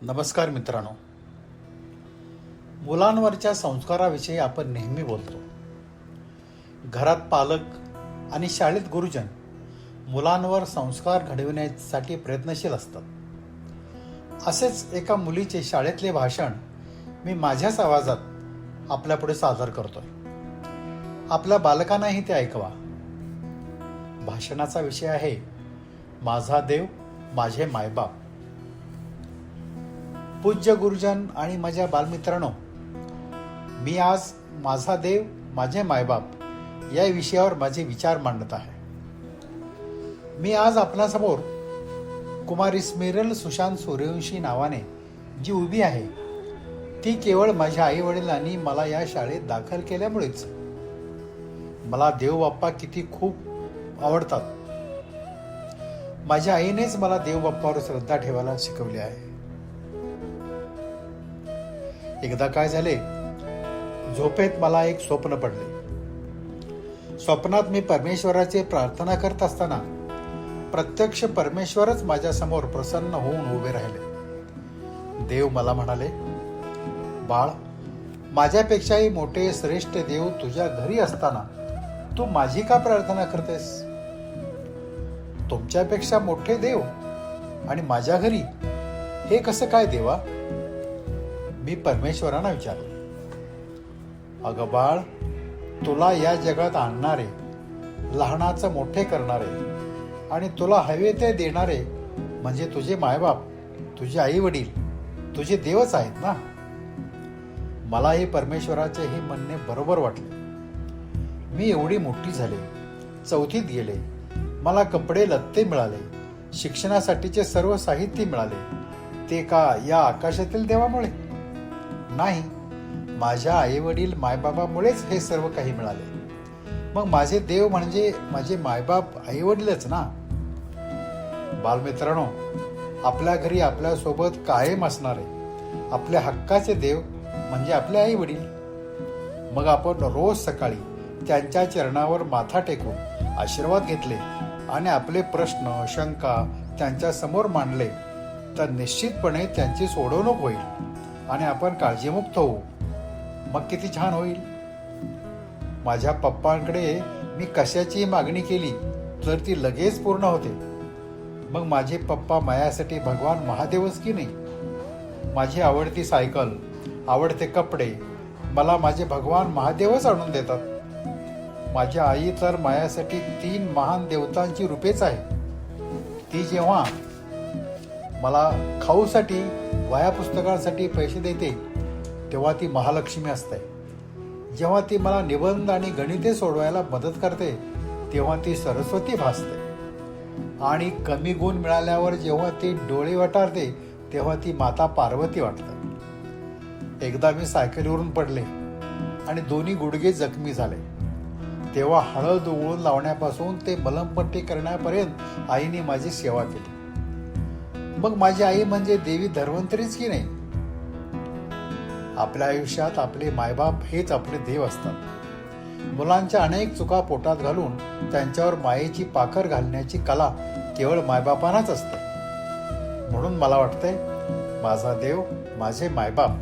नमस्कार मित्रांनो. मुलांवरच्या संस्काराविषयी आपण नेहमी बोलतो. घरात पालक आणि शाळेत गुरुजन मुलांवर संस्कार घडविण्यासाठी प्रयत्नशील असतात. असेच एका मुलीचे शाळेतले भाषण मी माझ्याच आवाजात आपल्यापुढे सादर करतोय. आपल्या बालकांनाही ते ऐकवा. भाषणाचा विषय आहे माझा देव माझे मायबाप. पूज्य गुरुजन आणि माझ्या बालमित्रांनो, मी आज माझा देव माझे मायबाप या विषयावर माझे विचार मांडत आहे. मी आज आपल्यासमोर कुमारी स्मिरल सुशांत सूर्यवंशी नावाने जी उभी आहे ती केवळ माझ्या आई वडिलांनी मला या शाळेत दाखल केल्यामुळेच. मला देव बाप्पा किती खूप आवडतात. माझ्या आईनेच मला देव बाप्पावर श्रद्धा ठेवायला शिकवले आहे. एकदा काय झाले, झोपेत मला एक स्वप्न पडले. स्वप्नात मी परमेश्वराची प्रार्थना करत असताना प्रत्यक्ष परमेश्वरच माझ्या समोर प्रसन्न होऊन उभे राहिले. देव मला म्हणाले, बाळ, माझ्यापेक्षाही मोठे श्रेष्ठ देव तुझ्या घरी असताना तू माझी का प्रार्थना करतेस? तुमच्यापेक्षा मोठे देव आणि माझ्या घरी, हे कसं काय देवा? मी परमेश्वरांना विचारले, अगं बाळ, तुला या जगात आणणारे, लहानाचं मोठे करणारे आणि तुला हवे ते देणारे म्हणजे तुझे मायबाप, तुझे आई वडील, तुझे देवच आहेत ना. मला हे परमेश्वराचे हे म्हणणे बरोबर वाटले. मी एवढी मोठी झाले, चौथीत गेले, मला कपडे लत्ते मिळाले, शिक्षणासाठीचे सर्व साहित्य मिळाले. ते का या आकाशातील देवामुळे? नाही, माझ्या आई वडील मायबापामुळेच हे सर्व काही मिळाले. मग माझे देव म्हणजे माझे मायबाप आई वडीलच ना. बालमित्रांनो, आपल्या घरी आपल्यासोबत कायम असणारे आपल्या हक्काचे देव म्हणजे आपले आई वडील. मग आपण रोज सकाळी त्यांच्या चरणावर माथा टेकून आशीर्वाद घेतले आणि आपले प्रश्न शंका त्यांच्या समोर मांडले तर निश्चितपणे त्यांची सोडवणूक होईल आणि आपण काळजीमुक्त होऊ. मग किती छान होईल. माझ्या पप्पांकडे मी कशाची मागणी केली तर ती लगेच पूर्ण होते. मग माझे पप्पा माझ्यासाठी भगवान महादेवच की नाही? माझी आवडती सायकल, आवडते कपडे मला माझे भगवान महादेवच आणून देतात. माझी आई तर माझ्यासाठी 3 महान देवतांची रूपेच आहे. ती जेव्हा मला खाऊसाठी, वह्या पुस्तकांसाठी पैसे देते तेव्हा ती महालक्ष्मी असते. जेव्हा ती मला निबंध आणि गणिते सोडवायला मदत करते तेव्हा ती सरस्वती भासते. आणि कमी गुण मिळाल्यावर जेव्हा ती डोळे वटारते तेव्हा ती माता पार्वती वाटते. एकदा मी सायकलीवरून पडले आणि दोन्ही गुडघे जखमी झाले. तेव्हा हळद उघळून लावण्यापासून ते मलमपट्टी करण्यापर्यंत आईने माझी सेवा केली. मग माझी आई म्हणजे देवी धन्वंतरीच की नाही? आपल्या आयुष्यात आपले मायबाप हेच आपले देव असतात. मुलांच्या अनेक चुका पोटात घालून त्यांच्यावर मायेची पाखर घालण्याची कला केवळ मायबापांनाच असते. म्हणून मला वाटतंय माझा देव माझे मायबाप